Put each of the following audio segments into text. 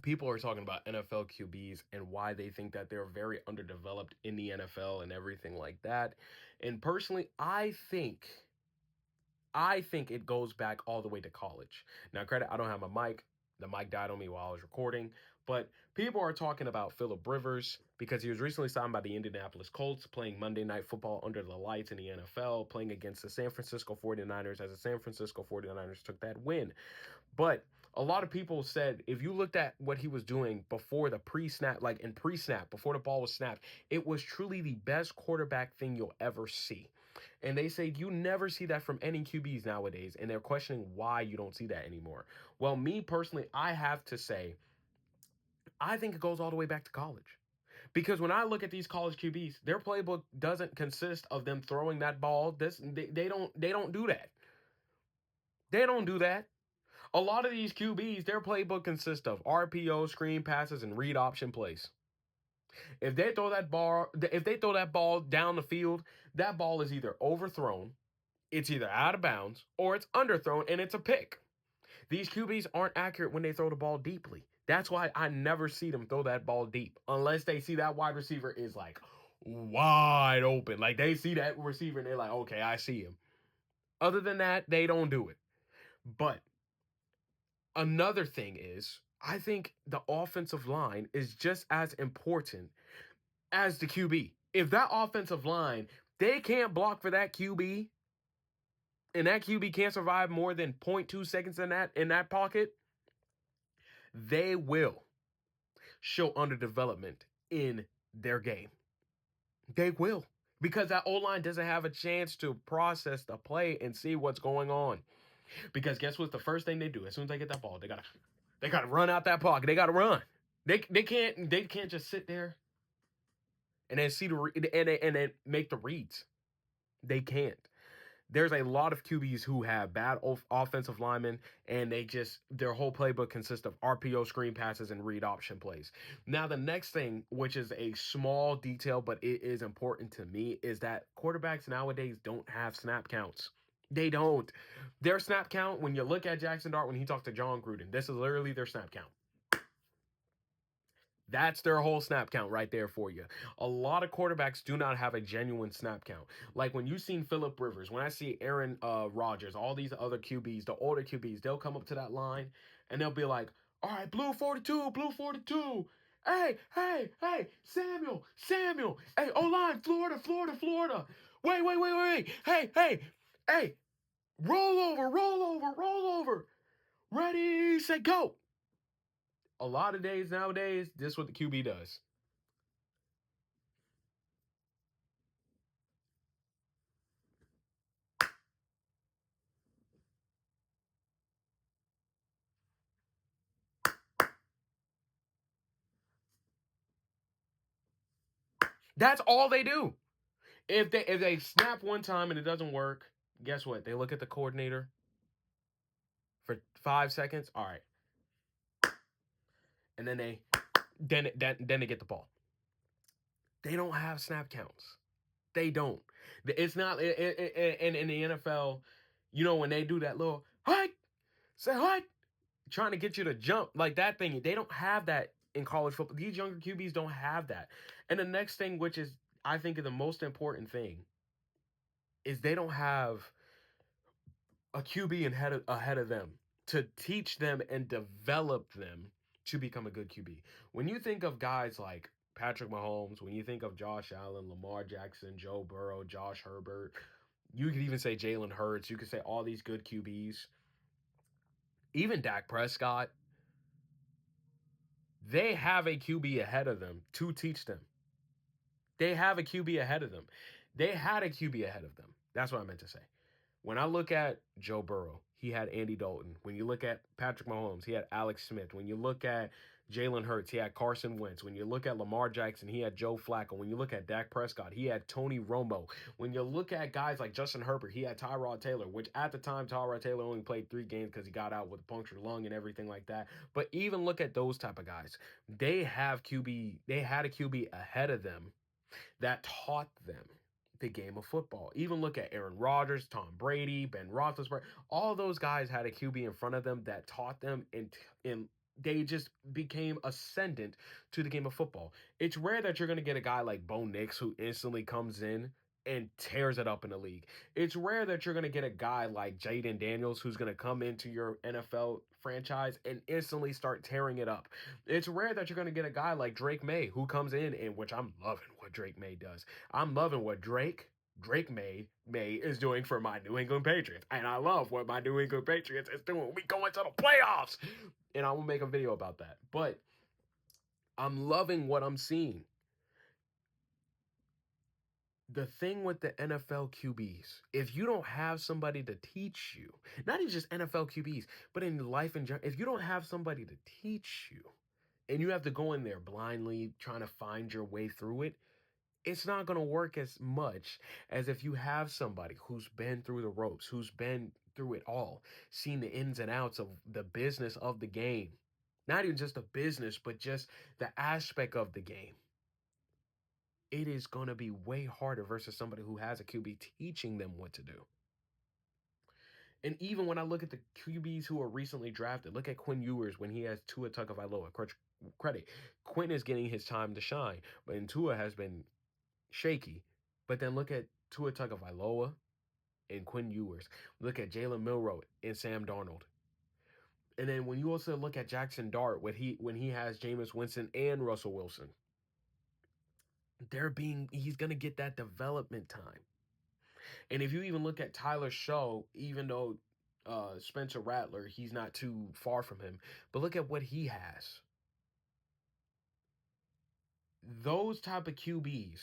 People are talking about NFL QBs and why they think that they're very underdeveloped in the NFL and everything like that. And personally, I think it goes back all the way to college. Now, credit, I don't have my mic. The mic died on me while I was recording. But people are talking about Phillip Rivers because he was recently signed by the Indianapolis Colts, playing Monday Night Football under the lights in the NFL, playing against the San Francisco 49ers as the San Francisco 49ers took that win. But a lot of people said if you looked at what he was doing before the pre-snap, like in pre-snap, before the ball was snapped, it was truly the best quarterback thing you'll ever see. And they say you never see that from any QBs nowadays, and they're questioning why you don't see that anymore. Well, me personally, I have to say, I think it goes all the way back to college. Because when I look at these college QBs, their playbook doesn't consist of them throwing that ball. They don't do that. They don't do that. A lot of these QBs, their playbook consists of RPO, screen passes, and read option plays. If they throw that ball down the field, that ball is either overthrown, it's either out of bounds, or it's underthrown and it's a pick. These QBs aren't accurate when they throw the ball deeply. That's why I never see them throw that ball deep unless they see that wide receiver is like wide open. Like they see that receiver and they're like, okay, I see him. Other than that, they don't do it. But another thing is, I think the offensive line is just as important as the QB. If that offensive line, they can't block for that QB, and that QB can't survive more than zero point 0.2 seconds in that pocket, they will show underdevelopment in their game. They will. Because that O line doesn't have a chance to process the play and see what's going on. Because guess what's the first thing they do? As soon as they get that ball, they gotta run out that pocket. They gotta run. They can't just sit there and then see and then make the reads. They can't. There's a lot of QBs who have bad offensive linemen, and their whole playbook consists of RPO, screen passes, and read option plays. Now, the next thing, which is a small detail but it is important to me, is that quarterbacks nowadays don't have snap counts. They don't. Their snap count, when you look at Jackson Dart when he talks to John Gruden, this is literally their snap count. That's their whole snap count right there for you. A lot of quarterbacks do not have a genuine snap count. Like when you've seen Phillip Rivers, when I see Aaron Rodgers, all these other QBs, the older QBs, they'll come up to that line and they'll be like, all right, blue 42, blue 42. Hey, hey, hey, Samuel, Samuel. Hey, O-line, Florida, Florida, Florida. Wait, wait, wait, wait, wait. Hey, hey, hey, roll over, roll over, roll over. Ready, set, go. A lot of days nowadays, this is what the QB does. That's all they do. If they snap one time and it doesn't work, guess what? They look at the coordinator for 5 seconds. All right, and then they get the ball. They don't have snap counts. They don't. It's not in the NFL. You know when they do that little hut, say hut, trying to get you to jump like that thing. They don't have that in college football. These younger QBs don't have that. And the next thing, which is I think is the most important thing, is they don't have a QB ahead of them to teach them and develop them to become a good QB. When you think of guys like Patrick Mahomes, when you think of Josh Allen, Lamar Jackson, Joe Burrow, Josh Herbert, you could even say Jalen Hurts, you could say all these good QBs, even Dak Prescott, they have a QB ahead of them to teach them. They have a QB ahead of them. They had a QB ahead of them. That's what I meant to say. When I look at Joe Burrow, he had Andy Dalton. When you look at Patrick Mahomes, he had Alex Smith. When you look at Jalen Hurts, he had Carson Wentz. When you look at Lamar Jackson, he had Joe Flacco. When you look at Dak Prescott, he had Tony Romo. When you look at guys like Justin Herbert, he had Tyrod Taylor, which at the time, Tyrod Taylor only played 3 games because he got out with a punctured lung and everything like that. But even look at those type of guys. They had a QB ahead of them that taught them the game of football. Even look at Aaron Rodgers, Tom Brady, Ben Roethlisberger. All those guys had a QB in front of them that taught them, and they just became ascendant to the game of football. It's rare that you're going to get a guy like Bo Nix who instantly comes in and tears it up in the league. It's rare that you're going to get a guy like Jaden Daniels who's going to come into your NFL franchise and instantly start tearing it up. It's rare that you're going to get a guy like Drake May who comes in, and which I'm loving what Drake May does. I'm loving what Drake May is doing for my New England Patriots. And I love what my New England Patriots is doing. We go into the playoffs. And I will make a video about that. But I'm loving what I'm seeing. The thing with the NFL QBs, if you don't have somebody to teach you, not even just NFL QBs, but in life in general, if you don't have somebody to teach you and you have to go in there blindly trying to find your way through it, it's not going to work as much as if you have somebody who's been through the ropes, who's been through it all, seen the ins and outs of the business of the game. Not even just the business, but just the aspect of the game. It is going to be way harder versus somebody who has a QB teaching them what to do. And even when I look at the QBs who are recently drafted, look at Quinn Ewers when he has Tua Tagovailoa. Credit. Quinn is getting his time to shine, but Tua has been shaky. But then look at Tua Tagovailoa and Quinn Ewers. Look at Jalen Milroe and Sam Darnold. And then when you also look at Jackson Dart when he has Jameis Winston and Russell Wilson, he's gonna get that development time. And if you even look at Tyler Shaw, even though Spencer Rattler, he's not too far from him, but look at what he has. Those type of QBs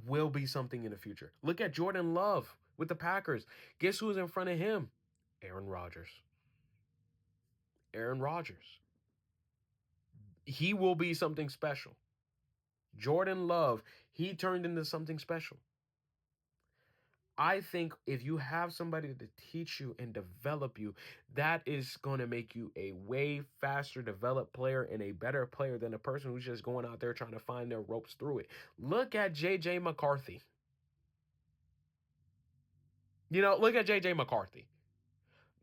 will be something in the future. Look at Jordan Love with the Packers. Guess who's in front of him? Aaron Rodgers. Aaron Rodgers. He will be something special. Jordan Love, he turned into something special. I think if you have somebody to teach you and develop you, that is going to make you a way faster developed player and a better player than a person who's just going out there trying to find their ropes through it. Look at J.J. McCarthy. Look at J.J. McCarthy.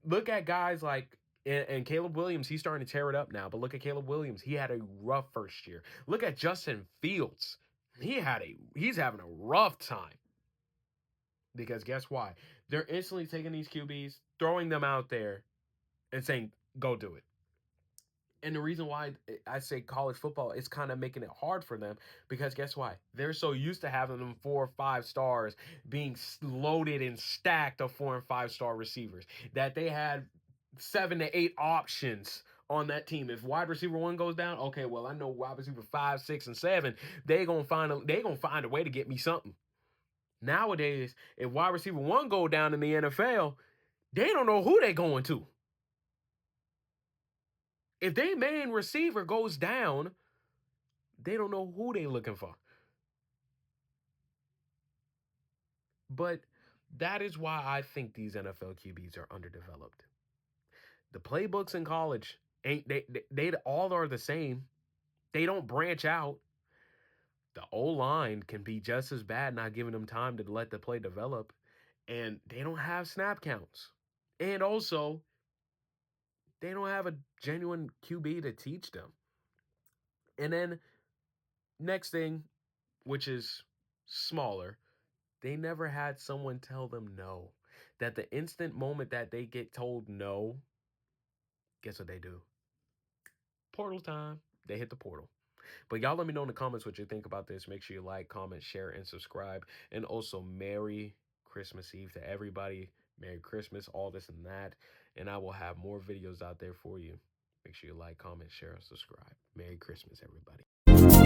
Look at guys like, and Caleb Williams, he's starting to tear it up now, but look at Caleb Williams. He had a rough first year. Look at Justin Fields. He's having a rough time. Because guess why? They're instantly taking these QBs, throwing them out there, and saying, go do it. And the reason why I say college football is kind of making it hard for them because guess why? They're so used to having them 4 or 5 stars being loaded and stacked of 4 and 5 star receivers that they had 7 to 8 options on that team. If wide receiver 1 goes down, okay, well I know wide receiver 5, 6, and 7 they gonna find a way to get me something. Nowadays, if wide receiver 1 go down in the NFL, they don't know who they going to. If their main receiver goes down, they don't know who they looking for. But that is why I think these NFL QBs are underdeveloped. The playbooks in college they all are the same. They don't branch out. The O-line can be just as bad, not giving them time to let the play develop. And they don't have snap counts. And also, they don't have a genuine QB to teach them. And then, next thing, which is smaller, they never had someone tell them no. That the instant moment that they get told no, guess what they do? Portal time. They hit the portal. But y'all let me know in the comments what you think about this. Make sure you like, comment, share, and subscribe. And also, Merry Christmas Eve to everybody. Merry Christmas, all this and that. And I will have more videos out there for you. Make sure you like, comment, share, and subscribe. Merry Christmas, everybody.